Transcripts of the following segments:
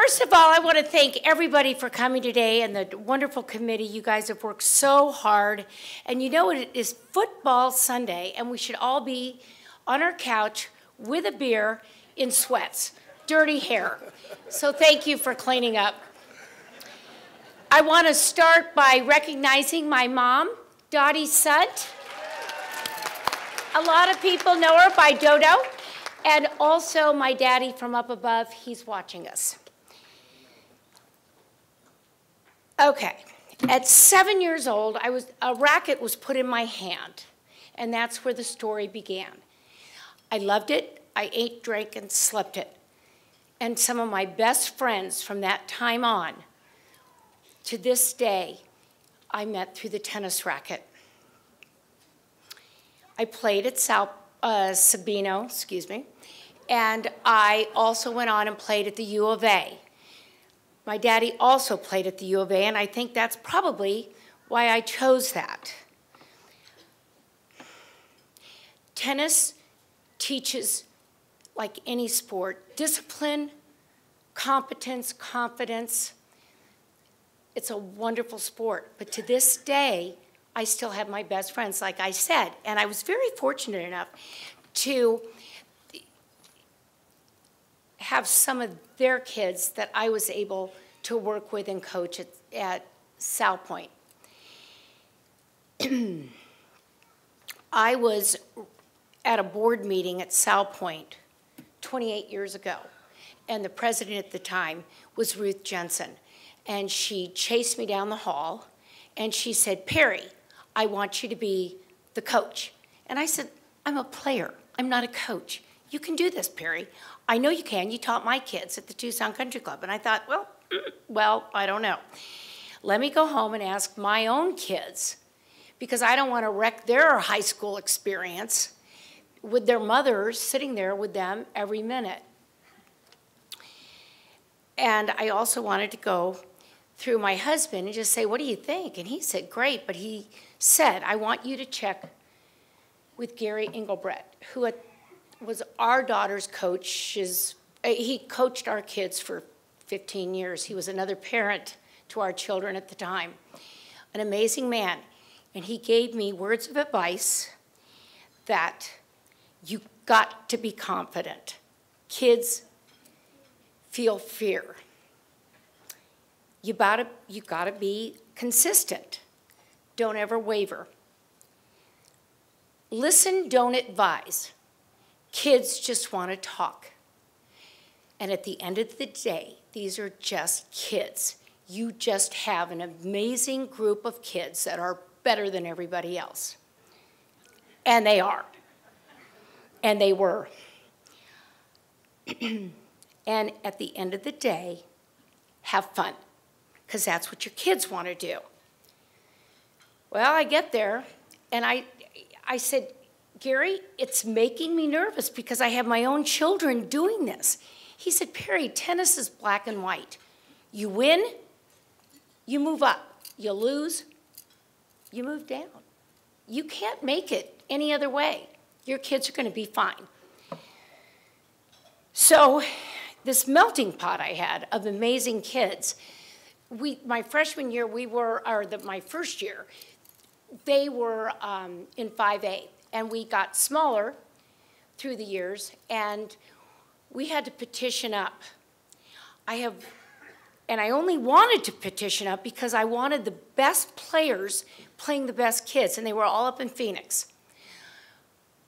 First of all, I want to thank everybody for coming today and the wonderful committee. You guys have worked so hard. And you know, it is football Sunday, and we should all be on our couch with a beer in sweats, dirty hair. So thank you for cleaning up. I want to start by recognizing my mom, Dottie Sundt. A lot of people know her by Dodo. And also my daddy from up above, he's watching us. Okay, at 7 years old, a racket was put in my hand, and that's where the story began. I loved it. I ate, drank, and slept it. And some of my best friends from that time on, to this day, I met through the tennis racket. I played at Sabino, and I also went on and played at the U of A. My daddy also played at the U of A, and I think that's probably why I chose that. Tennis teaches, like any sport, discipline, competence, confidence. It's a wonderful sport, but to this day, I still have my best friends, like I said, and I was very fortunate enough to have some of their kids that I was able to work with and coach at Sal Point. I was at a board meeting at Sal Point 28 years ago, and the president at the time was Ruth Jensen, and she chased me down the hall, and she said, "Perri, I want you to be the coach." And I said, "I'm a player. I'm not a coach. You can do this, Perri. I know you can. You taught my kids at the Tucson Country Club." And I thought, well, I don't know. Let me go home and ask my own kids, because I don't want to wreck their high school experience with their mothers sitting there with them every minute. And I also wanted to go through my husband and just say, "What do you think?" And he said, "Great," but he said, "I want you to check with Gary Engelbrett, who was our daughter's coach. He coached our kids for 15 years. He was another parent to our children at the time. An amazing man. And he gave me words of advice that you got to be confident. Kids feel fear. You gotta be consistent. Don't ever waver. Listen, don't advise. Kids just want to talk. And at the end of the day, these are just kids. You just have an amazing group of kids that are better than everybody else. And they are. And they were. And at the end of the day, have fun, because that's what your kids want to do. Well, I get there, and I said, "Gary, it's making me nervous because I have my own children doing this." He said, "Perri, tennis is black and white. You win, you move up. You lose, you move down. You can't make it any other way. Your kids are going to be fine." So this melting pot I had of amazing kids, my freshman year, my first year, they were in 5A. And we got smaller through the years, and we had to petition up. And I only wanted to petition up because I wanted the best players playing the best kids, and they were all up in Phoenix.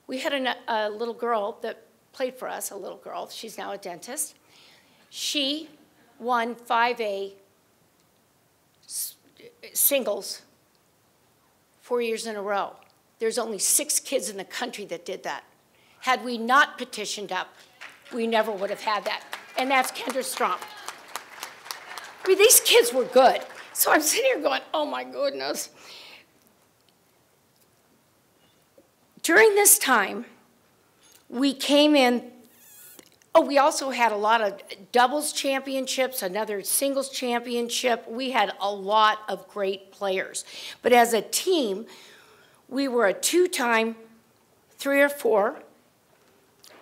We had a little girl that played for us, a little girl. She's now a dentist. She won 5A singles 4 years in a row. There's only 6 kids in the country that did that. Had we not petitioned up, we never would have had that. And that's Kendra Strom. I mean, these kids were good. So I'm sitting here going, oh my goodness. During this time, we came in, we also had a lot of doubles championships, another singles championship. We had a lot of great players. But as a team, we were a 2-time 3 or 4,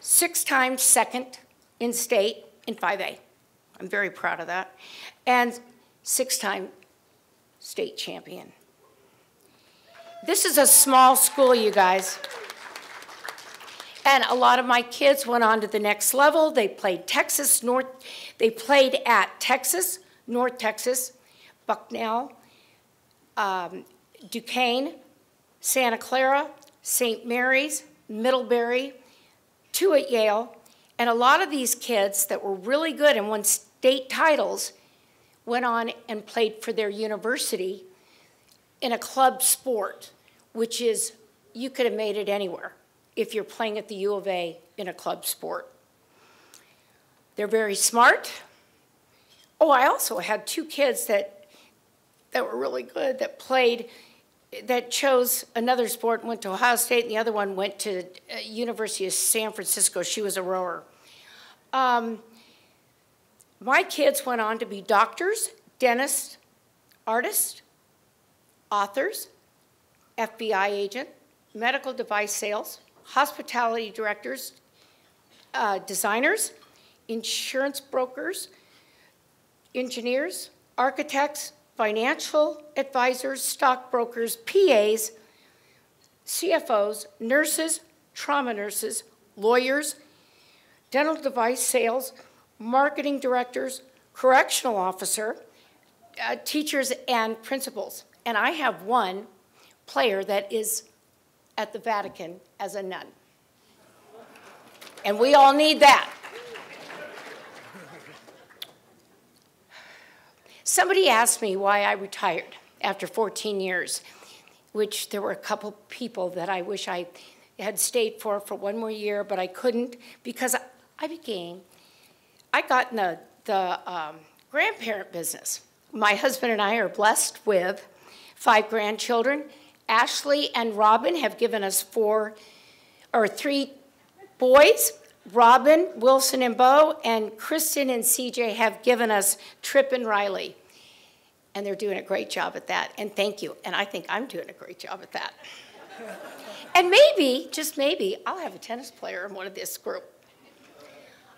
6 times second in state in 5A. I'm very proud of that. And 6-time state champion. This is a small school, you guys. And a lot of my kids went on to the next level. They played they played at Texas, North Texas, Bucknell, Duquesne, Santa Clara, St. Mary's, Middlebury, 2 at Yale. And a lot of these kids that were really good and won state titles went on and played for their university in a club sport, which is, you could have made it anywhere if you're playing at the U of A in a club sport. They're very smart. Oh, I also had 2 kids that were really good, that chose another sport and went to Ohio State, and the other one went to University of San Francisco. She was a rower. My kids went on to be doctors, dentists, artists, authors, FBI agent, medical device sales, hospitality directors, designers, insurance brokers, engineers, architects, financial advisors, stockbrokers, PAs, CFOs, nurses, trauma nurses, lawyers, dental device sales, marketing directors, correctional officer, teachers, and principals. And I have one player that is at the Vatican as a nun. And we all need that. Somebody asked me why I retired after 14 years, which there were a couple people that I wish I had stayed for 1 more year, but I couldn't because I got in the grandparent business. My husband and I are blessed with 5 grandchildren. Ashley and Robin have given us 3 boys. Robin, Wilson, and Bo, and Kristen and CJ have given us Tripp and Riley. And they're doing a great job at that. And thank you. And I think I'm doing a great job at that. And maybe, just maybe, I'll have a tennis player in one of this group.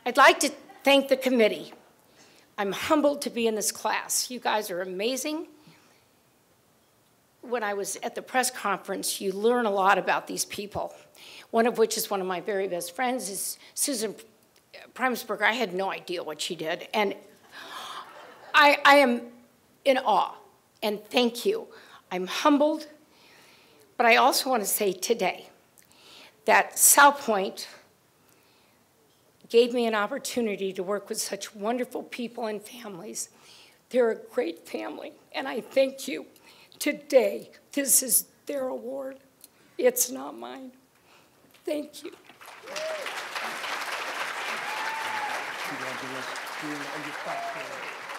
I'd like to thank the committee. I'm humbled to be in this class. You guys are amazing. When I was at the press conference, you learn a lot about these people. One of which is one of my very best friends is Susan Primesberger. I had no idea what she did. And I am in awe, and thank you. I'm humbled, but I also want to say today that South Point gave me an opportunity to work with such wonderful people and families. They're a great family, and I thank you. Today, this is their award. It's not mine. Thank you. Congratulations.